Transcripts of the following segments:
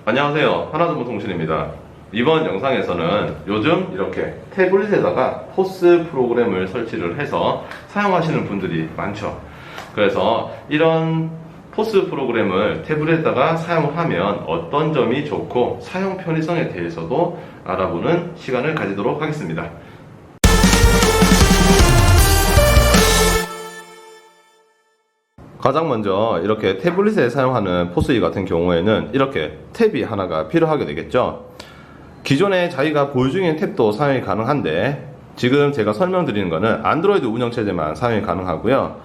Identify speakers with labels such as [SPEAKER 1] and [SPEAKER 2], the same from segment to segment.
[SPEAKER 1] 안녕하세요. 하나정보통신입니다. 이번 영상에서는 요즘 이렇게 태블릿에다가 포스 프로그램을 설치를 해서 사용하시는 분들이 많죠. 그래서 이런 포스 프로그램을 태블릿에다가 사용을 하면 어떤 점이 좋고 사용 편의성에 대해서도 알아보는 시간을 가지도록 하겠습니다. 가장 먼저 이렇게 태블릿에 사용하는 포스기 같은 경우에는 이렇게 탭이 하나가 필요하게 되겠죠. 기존에 자기가 보유 중인 탭도 사용이 가능한데 지금 제가 설명드리는 거는 안드로이드 운영체제만 사용이 가능하고요.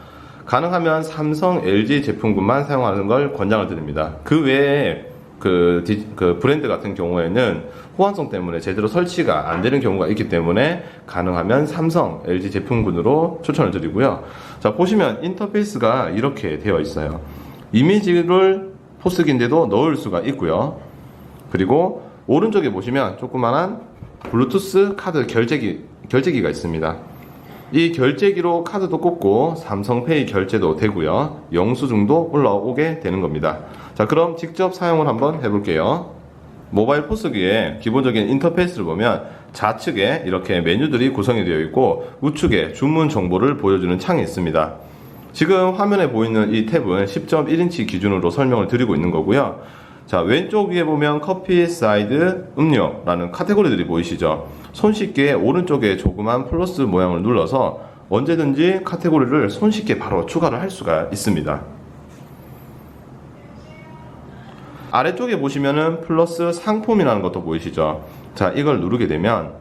[SPEAKER 1] 가능하면 삼성, LG 제품군만 사용하는 걸 권장을 드립니다. 그 외에 그 브랜드 같은 경우에는 호환성 때문에 제대로 설치가 안 되는 경우가 있기 때문에 가능하면 삼성, LG 제품군으로 추천을 드리고요. 자, 보시면 인터페이스가 이렇게 되어 있어요. 이미지를 포스기인데도 넣을 수가 있고요. 그리고 오른쪽에 보시면 조그만한 블루투스 카드 결제기가 있습니다. 이 결제기로 카드도 꽂고 삼성페이 결제도 되고요. 영수증도 올라오게 되는 겁니다. 자, 그럼 직접 사용을 한번 해볼게요. 모바일 포스기의 기본적인 인터페이스를 보면 좌측에 이렇게 메뉴들이 구성이 되어 있고 우측에 주문 정보를 보여주는 창이 있습니다. 지금 화면에 보이는 이 탭은 10.1인치 기준으로 설명을 드리고 있는 거고요. 자, 왼쪽 위에 보면 커피, 사이드, 음료라는 카테고리들이 보이시죠? 손쉽게 오른쪽에 조그만 플러스 모양을 눌러서 언제든지 카테고리를 손쉽게 바로 추가를 할 수가 있습니다. 아래쪽에 보시면은 플러스 상품이라는 것도 보이시죠? 자, 이걸 누르게 되면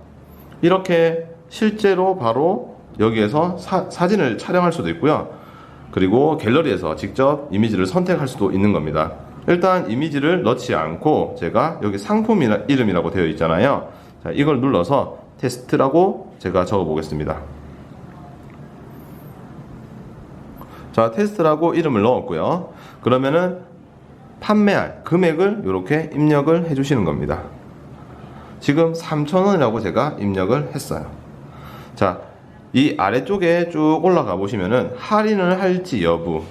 [SPEAKER 1] 이렇게 실제로 바로 여기에서 사진을 촬영할 수도 있고요. 그리고 갤러리에서 직접 이미지를 선택할 수도 있는 겁니다. 일단 이미지를 넣지 않고 제가 여기 상품 이름이라고 되어 있잖아요. 자, 이걸 눌러서 테스트라고 제가 적어 보겠습니다. 자, 테스트라고 이름을 넣었고요. 그러면은 판매할 금액을 이렇게 입력을 해 주시는 겁니다. 지금 3,000원이라고 제가 입력을 했어요. 자, 이 아래쪽에 쭉 올라가 보시면은 할인을 할지 여부,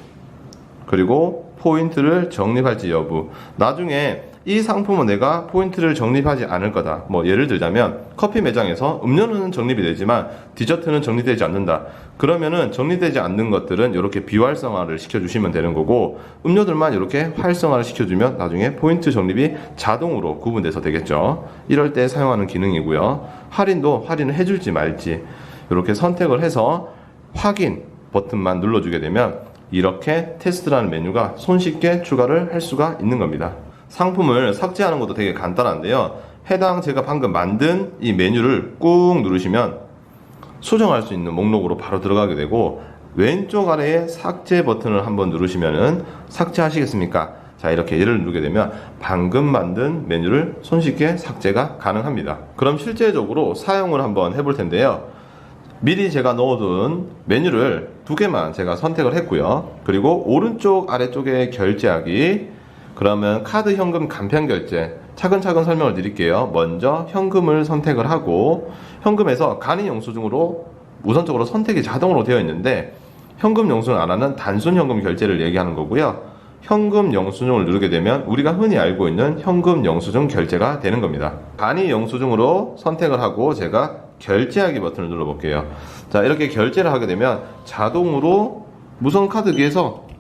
[SPEAKER 1] 그리고 포인트를 적립할지 여부. 나중에 이 상품은 내가 포인트를 적립하지 않을 거다. 뭐 예를 들자면 커피 매장에서 음료는 적립이 되지만 디저트는 적립되지 않는다. 그러면은 적립되지 않는 것들은 이렇게 비활성화를 시켜주시면 되는 거고 음료들만 이렇게 활성화를 시켜주면 나중에 포인트 적립이 자동으로 구분돼서 되겠죠. 이럴 때 사용하는 기능이고요. 할인도 할인을 해줄지 말지 이렇게 선택을 해서 확인 버튼만 눌러주게 되면 이렇게 테스트라는 메뉴가 손쉽게 추가를 할 수가 있는 겁니다. 상품을 삭제하는 것도 되게 간단한데요. 해당 제가 방금 만든 이 메뉴를 꾹 누르시면 수정할 수 있는 목록으로 바로 들어가게 되고 왼쪽 아래에 삭제 버튼을 한번 누르시면은 삭제하시겠습니까? 자, 이렇게 얘를 누르게 되면 방금 만든 메뉴를 손쉽게 삭제가 가능합니다. 그럼 실제적으로 사용을 한번 해볼 텐데요. 미리 제가 넣어둔 메뉴를 두 개만 제가 선택을 했고요. 그리고 오른쪽 아래쪽에 결제하기, 그러면 카드 현금 간편 결제 차근차근 설명을 드릴게요. 먼저 현금을 선택을 하고 현금에서 간이 영수증으로 우선적으로 선택이 자동으로 되어 있는데 현금 영수증 안 하는 단순 현금 결제를 얘기하는 거고요. 현금 영수증을 누르게 되면 우리가 흔히 알고 있는 현금 영수증 결제가 되는 겁니다. 간이 영수증으로 선택을 하고 제가 결제하기 버튼을 눌러 볼게요. 자, 이렇게 결제를 하게 되면 자동으로 무선카드기에서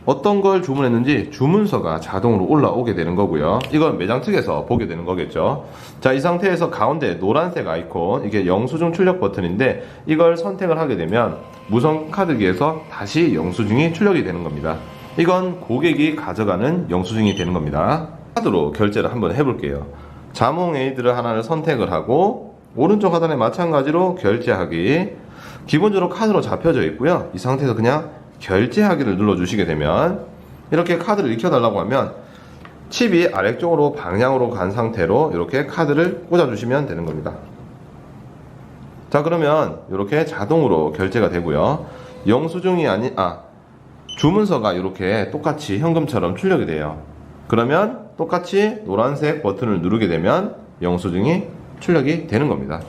[SPEAKER 1] 어떤 걸 주문했는지 주문서가 자동으로 올라오게 되는 거고요. 이건 매장 측에서 보게 되는 거겠죠. 자, 이 상태에서 가운데 노란색 아이콘, 이게 영수증 출력 버튼인데 이걸 선택을 하게 되면 무선 카드기에서 다시 영수증이 출력이 되는 겁니다. 이건 고객이 가져가는 영수증이 되는 겁니다. 카드로 결제를 한번 해볼게요. 자몽 에이드를 하나를 선택을 하고 오른쪽 하단에 마찬가지로 결제하기, 기본적으로 카드로 잡혀져 있고요. 이 상태에서 그냥 결제하기를 눌러주시게 되면 이렇게 카드를 익혀달라고 하면 칩이 아래쪽으로 방향으로 간 상태로 이렇게 카드를 꽂아주시면 되는 겁니다. 자, 그러면 이렇게 자동으로 결제가 되고요. 영수증이 주문서가 이렇게 똑같이 현금처럼 출력이 돼요. 그러면 똑같이 노란색 버튼을 누르게 되면 영수증이 출력이 되는 겁니다.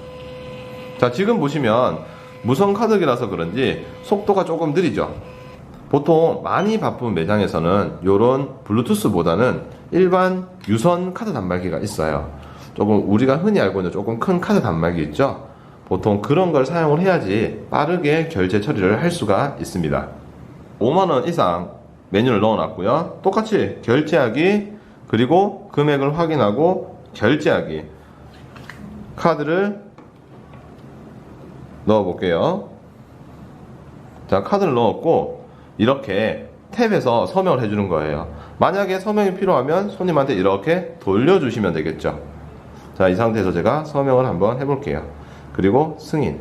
[SPEAKER 1] 자, 지금 보시면 무선 카드기라서 그런지 속도가 조금 느리죠. 보통 많이 바쁜 매장에서는 이런 블루투스보다는 일반 유선 카드 단말기가 있어요. 조금 우리가 흔히 알고 있는 조금 큰 카드 단말기 있죠. 보통 그런 걸 사용을 해야지 빠르게 결제 처리를 할 수가 있습니다. 5만원 이상 메뉴를 넣어놨고요. 똑같이 결제하기, 그리고 금액을 확인하고 결제하기, 카드를 넣어볼게요. 자, 카드를 넣었고 이렇게 탭에서 서명을 해주는 거예요. 만약에 서명이 필요하면 손님한테 이렇게 돌려주시면 되겠죠. 자, 이 상태에서 제가 서명을 한번 해볼게요. 그리고 승인.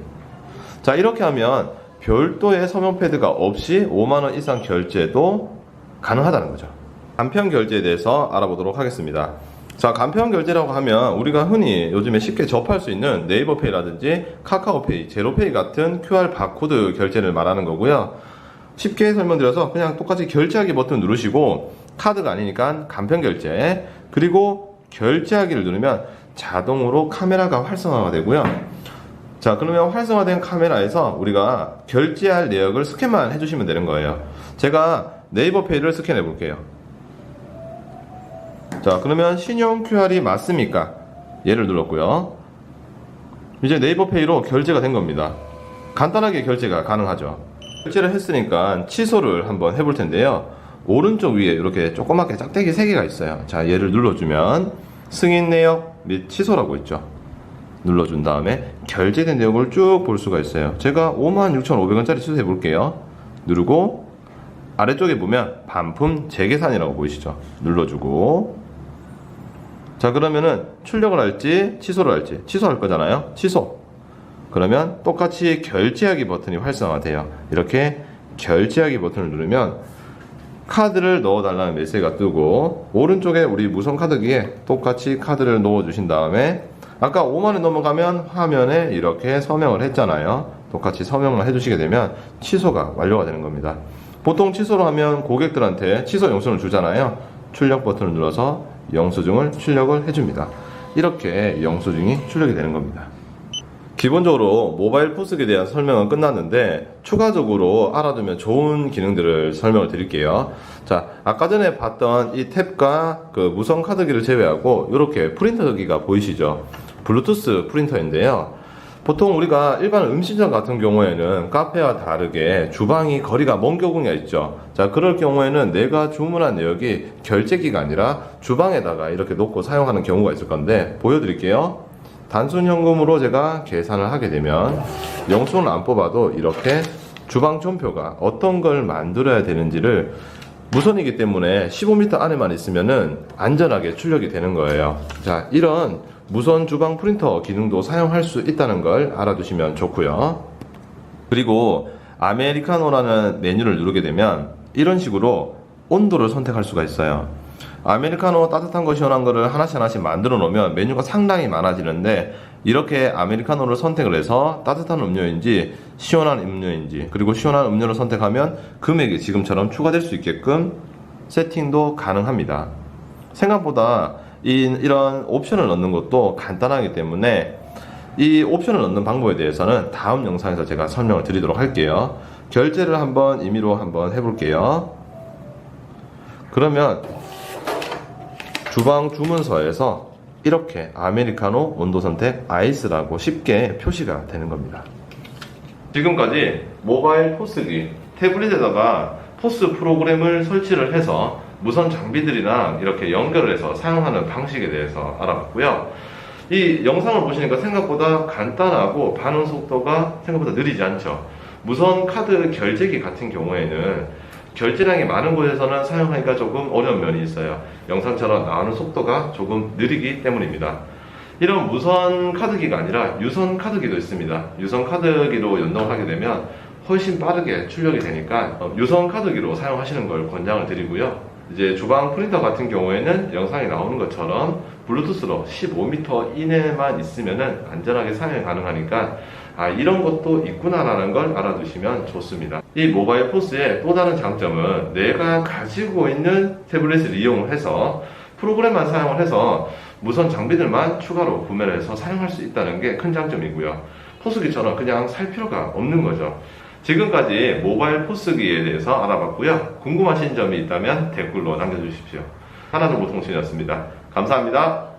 [SPEAKER 1] 자, 이렇게 하면 별도의 서명 패드가 없이 5만원 이상 결제도 가능하다는 거죠. 간편 결제에 대해서 알아보도록 하겠습니다. 자, 간편 결제라고 하면 우리가 흔히 요즘에 쉽게 접할 수 있는 네이버페이라든지 카카오페이, 제로페이 같은 QR 바코드 결제를 말하는 거고요. 쉽게 설명드려서 그냥 똑같이 결제하기 버튼 누르시고 카드가 아니니까 간편 결제, 그리고 결제하기를 누르면 자동으로 카메라가 활성화가 되고요. 자, 그러면 활성화된 카메라에서 우리가 결제할 내역을 스캔만 해주시면 되는 거예요. 제가 네이버페이를 스캔해 볼게요. 자, 그러면 신용 QR이 맞습니까? 얘를 눌렀고요. 이제 네이버페이로 결제가 된 겁니다. 간단하게 결제가 가능하죠. 결제를 했으니까 취소를 한번 해볼 텐데요. 오른쪽 위에 이렇게 조그맣게 짝대기 3개가 있어요. 자, 얘를 눌러주면 승인 내역 및 취소라고 있죠. 눌러준 다음에 결제된 내역을 쭉 볼 수가 있어요. 제가 56,500원짜리 취소해 볼게요. 누르고 아래쪽에 보면 반품 재계산이라고 보이시죠? 눌러주고, 자, 그러면은 출력을 할지 취소를 할지, 취소할 거잖아요. 취소. 그러면 똑같이 결제하기 버튼이 활성화돼요. 이렇게 결제하기 버튼을 누르면 카드를 넣어달라는 메시지가 뜨고, 오른쪽에 우리 무선 카드기에 똑같이 카드를 넣어주신 다음에 아까 5만원 넘어가면 화면에 이렇게 서명을 했잖아요. 똑같이 서명을 해주시게 되면 취소가 완료가 되는 겁니다. 보통 취소를 하면 고객들한테 취소 영수증을 주잖아요. 출력 버튼을 눌러서 영수증을 출력을 해줍니다. 이렇게 영수증이 출력이 되는 겁니다. 기본적으로 모바일 포스기에 대한 설명은 끝났는데 추가적으로 알아두면 좋은 기능들을 설명을 드릴게요. 자, 아까 전에 봤던 이 탭과 그 무선 카드기를 제외하고 이렇게 프린터기가 보이시죠? 블루투스 프린터인데요. 보통 우리가 일반 음식점 같은 경우에는 카페와 다르게 주방이 거리가 먼 경우가 있죠. 자, 그럴 경우에는 내가 주문한 내역이 결제기가 아니라 주방에다가 이렇게 놓고 사용하는 경우가 있을 건데 보여드릴게요. 단순 현금으로 제가 계산을 하게 되면 영수증을 안 뽑아도 이렇게 주방 존표가 어떤 걸 만들어야 되는지를 무선이기 때문에 15m 안에만 있으면은 안전하게 출력이 되는 거예요. 자, 이런 무선 주방 프린터 기능도 사용할 수 있다는 걸 알아두시면 좋고요. 그리고 아메리카노라는 메뉴를 누르게 되면 이런 식으로 온도를 선택할 수가 있어요. 아메리카노 따뜻한 거 시원한 거를 하나씩 만들어 놓으면 메뉴가 상당히 많아지는데, 이렇게 아메리카노를 선택을 해서 따뜻한 음료인지 시원한 음료인지, 그리고 시원한 음료를 선택하면 금액이 지금처럼 추가될 수 있게끔 세팅도 가능합니다. 생각보다 이런 옵션을 넣는 것도 간단하기 때문에 이 옵션을 넣는 방법에 대해서는 다음 영상에서 제가 설명을 드리도록 할게요. 결제를 한번 임의로 한번 해볼게요. 그러면 주방 주문서에서 이렇게 아메리카노 온도 선택 아이스라고 쉽게 표시가 되는 겁니다. 지금까지 모바일 포스기 태블릿에다가 포스 프로그램을 설치를 해서 무선 장비들이랑 이렇게 연결을 해서 사용하는 방식에 대해서 알아봤고요. 이 영상을 보시니까 생각보다 간단하고 반응 속도가 생각보다 느리지 않죠. 무선 카드 결제기 같은 경우에는 결제량이 많은 곳에서는 사용하기가 조금 어려운 면이 있어요. 영상처럼 나오는 속도가 조금 느리기 때문입니다. 이런 무선 카드기가 아니라 유선 카드기도 있습니다. 유선 카드기로 연동을 하게 되면 훨씬 빠르게 출력이 되니까 유선 카드기로 사용하시는 걸 권장을 드리고요. 이제 주방 프린터 같은 경우에는 영상이 나오는 것처럼 블루투스로 15m 이내만 있으면은 안전하게 사용이 가능하니까 이런 것도 있구나라는 걸 알아두시면 좋습니다. 이 모바일 포스의 또 다른 장점은 내가 가지고 있는 태블릿을 이용을 해서 프로그램만 사용을 해서 무선 장비들만 추가로 구매를 해서 사용할 수 있다는 게 큰 장점이고요. 포스기처럼 그냥 살 필요가 없는 거죠. 지금까지 모바일 포스기에 대해서 알아봤고요. 궁금하신 점이 있다면 댓글로 남겨주십시오. 하나정보통신이었습니다. 감사합니다.